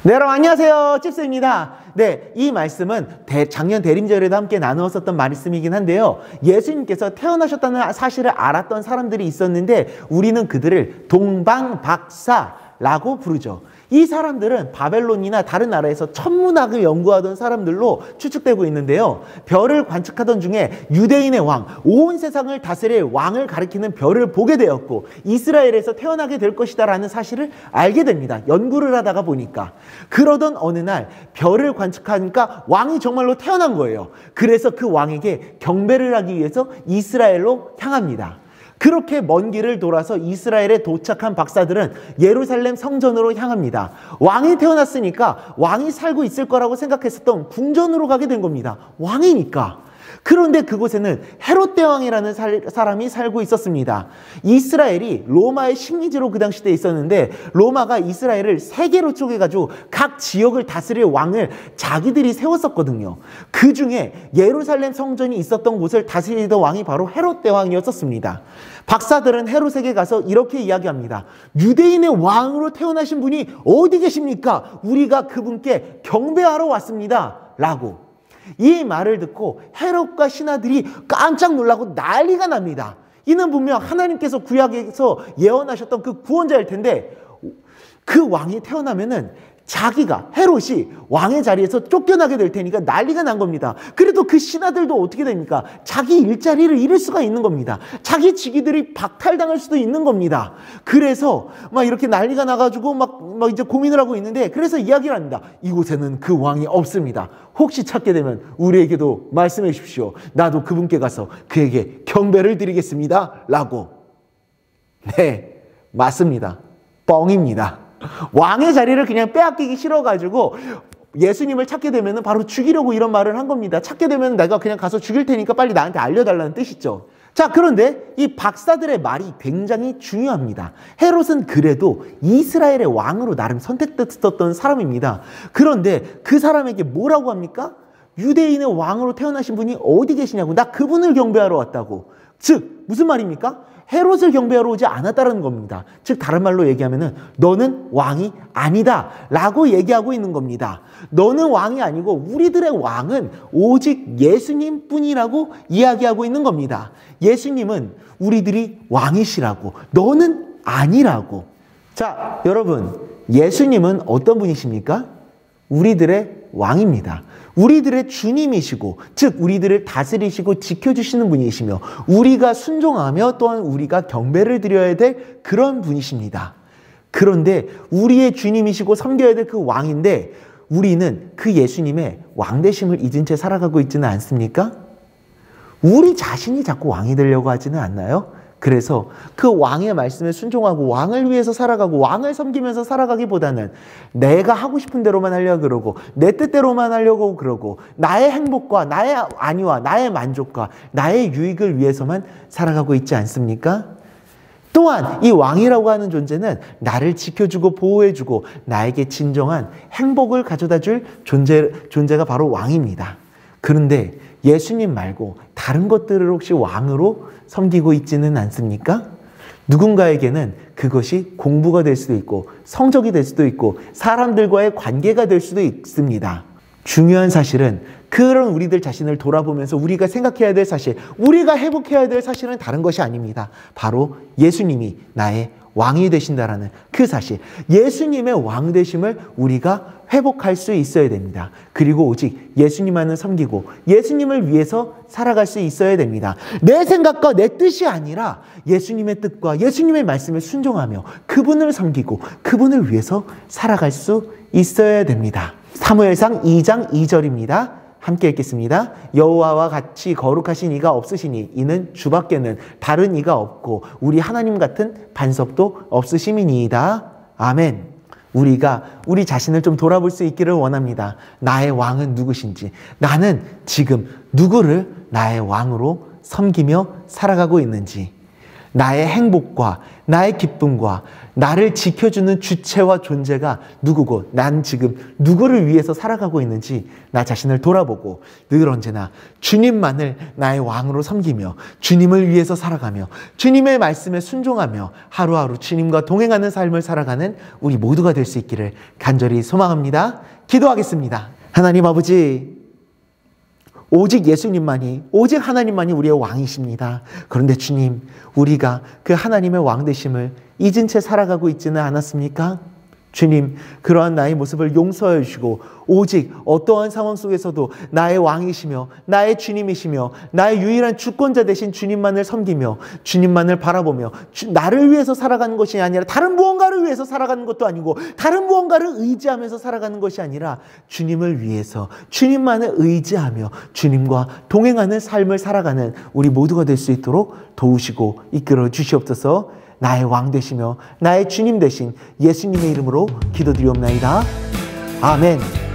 네, 여러분 안녕하세요. 찝스입니다. 네, 이 말씀은 작년 대림절에도 함께 나누었었던 말씀이긴 한데요. 예수님께서 태어나셨다는 사실을 알았던 사람들이 있었는데 우리는 그들을 동방박사라고 부르죠. 이 사람들은 바벨론이나 다른 나라에서 천문학을 연구하던 사람들로 추측되고 있는데요. 별을 관측하던 중에 유대인의 왕, 온 세상을 다스릴 왕을 가리키는 별을 보게 되었고 이스라엘에서 태어나게 될 것이다 라는 사실을 알게 됩니다. 연구를 하다가 보니까. 그러던 어느 날 별을 관측하니까 왕이 정말로 태어난 거예요. 그래서 그 왕에게 경배를 하기 위해서 이스라엘로 향합니다. 그렇게 먼 길을 돌아서 이스라엘에 도착한 박사들은 예루살렘 성전으로 향합니다. 왕이 태어났으니까 왕이 살고 있을 거라고 생각했었던 궁전으로 가게 된 겁니다. 왕이니까. 그런데 그곳에는 헤롯 대왕이라는 사람이 살고 있었습니다. 이스라엘이 로마의 식민지로 그 당시 때 있었는데 로마가 이스라엘을 세 개로 쪼개가지고 각 지역을 다스릴 왕을 자기들이 세웠었거든요. 그 중에 예루살렘 성전이 있었던 곳을 다스리던 왕이 바로 헤롯 대왕이었었습니다. 박사들은 헤롯에게 가서 이렇게 이야기합니다. 유대인의 왕으로 태어나신 분이 어디 계십니까? 우리가 그분께 경배하러 왔습니다. 라고. 이 말을 듣고 헤롯과 신하들이 깜짝 놀라고 난리가 납니다. 이는 분명 하나님께서 구약에서 예언하셨던 그 구원자일 텐데 그 왕이 태어나면은 자기가 헤롯이 왕의 자리에서 쫓겨나게 될 테니까 난리가 난 겁니다. 그래도 그 신하들도 어떻게 됩니까? 자기 일자리를 잃을 수가 있는 겁니다. 자기 직위들이 박탈당할 수도 있는 겁니다. 그래서 막 이렇게 난리가 나가지고 막 이제 고민을 하고 있는데 그래서 이야기를 합니다. 이곳에는 그 왕이 없습니다. 혹시 찾게 되면 우리에게도 말씀해 주십시오. 나도 그분께 가서 그에게 경배를 드리겠습니다. 라고. 네, 맞습니다. 뻥입니다. 왕의 자리를 그냥 빼앗기기 싫어가지고 예수님을 찾게 되면 바로 죽이려고 이런 말을 한 겁니다. 찾게 되면 내가 그냥 가서 죽일 테니까 빨리 나한테 알려달라는 뜻이죠. 자, 그런데 이 박사들의 말이 굉장히 중요합니다. 헤롯은 그래도 이스라엘의 왕으로 나름 선택됐었던 사람입니다. 그런데 그 사람에게 뭐라고 합니까? 유대인의 왕으로 태어나신 분이 어디 계시냐고. 나 그분을 경배하러 왔다고. 즉 무슨 말입니까? 헤롯을 경배하러 오지 않았다는 겁니다. 즉 다른 말로 얘기하면은 너는 왕이 아니다 라고 얘기하고 있는 겁니다. 너는 왕이 아니고 우리들의 왕은 오직 예수님 뿐이라고 이야기하고 있는 겁니다. 예수님은 우리들이 왕이시라고, 너는 아니라고. 자, 여러분, 예수님은 어떤 분이십니까? 우리들의 왕입니다. 우리들의 주님이시고, 즉 우리들을 다스리시고 지켜주시는 분이시며 우리가 순종하며 또한 우리가 경배를 드려야 될 그런 분이십니다. 그런데 우리의 주님이시고 섬겨야 될 그 왕인데 우리는 그 예수님의 왕되심을 잊은 채 살아가고 있지는 않습니까? 우리 자신이 자꾸 왕이 되려고 하지는 않나요? 그래서 그 왕의 말씀에 순종하고 왕을 위해서 살아가고 왕을 섬기면서 살아가기보다는 내가 하고 싶은 대로만 하려고 그러고 내 뜻대로만 하려고 그러고 나의 행복과 나의 안위와 나의 만족과 나의 유익을 위해서만 살아가고 있지 않습니까? 또한 이 왕이라고 하는 존재는 나를 지켜주고 보호해주고 나에게 진정한 행복을 가져다줄 존재가 바로 왕입니다. 그런데 예수님 말고 다른 것들을 혹시 왕으로 섬기고 있지는 않습니까? 누군가에게는 그것이 공부가 될 수도 있고 성적이 될 수도 있고 사람들과의 관계가 될 수도 있습니다. 중요한 사실은 그런 우리들 자신을 돌아보면서 우리가 생각해야 될 사실, 우리가 회복해야 될 사실은 다른 것이 아닙니다. 바로 예수님이 나의 왕이 되신다라는 그 사실, 예수님의 왕 되심을 우리가 회복할 수 있어야 됩니다. 그리고 오직 예수님만을 섬기고 예수님을 위해서 살아갈 수 있어야 됩니다. 내 생각과 내 뜻이 아니라 예수님의 뜻과 예수님의 말씀을 순종하며 그분을 섬기고 그분을 위해서 살아갈 수 있어야 됩니다. 사무엘상 2장 2절입니다. 함께 읽겠습니다. 여호와와 같이 거룩하신 이가 없으시니 이는 주밖에는 다른 이가 없고 우리 하나님 같은 반석도 없으심이니이다. 아멘. 우리가 우리 자신을 좀 돌아볼 수 있기를 원합니다. 나의 왕은 누구신지, 나는 지금 누구를 나의 왕으로 섬기며 살아가고 있는지, 나의 행복과 나의 기쁨과 나를 지켜주는 주체와 존재가 누구고 난 지금 누구를 위해서 살아가고 있는지 나 자신을 돌아보고 늘 언제나 주님만을 나의 왕으로 섬기며 주님을 위해서 살아가며 주님의 말씀에 순종하며 하루하루 주님과 동행하는 삶을 살아가는 우리 모두가 될 수 있기를 간절히 소망합니다. 기도하겠습니다. 하나님 아버지, 오직 예수님만이, 오직 하나님만이 우리의 왕이십니다. 그런데 주님, 우리가 그 하나님의 왕 되심을 잊은 채 살아가고 있지는 않았습니까? 주님, 그러한 나의 모습을 용서해 주시고 오직 어떠한 상황 속에서도 나의 왕이시며 나의 주님이시며 나의 유일한 주권자 되신 주님만을 섬기며 주님만을 바라보며 나를 위해서 살아가는 것이 아니라 다른 무언가를 위해서 살아가는 것도 아니고 다른 무언가를 의지하면서 살아가는 것이 아니라 주님을 위해서 주님만을 의지하며 주님과 동행하는 삶을 살아가는 우리 모두가 될 수 있도록 도우시고 이끌어 주시옵소서. 나의 왕 되시며 나의 주님 되신 예수님의 이름으로 기도드리옵나이다. 아멘.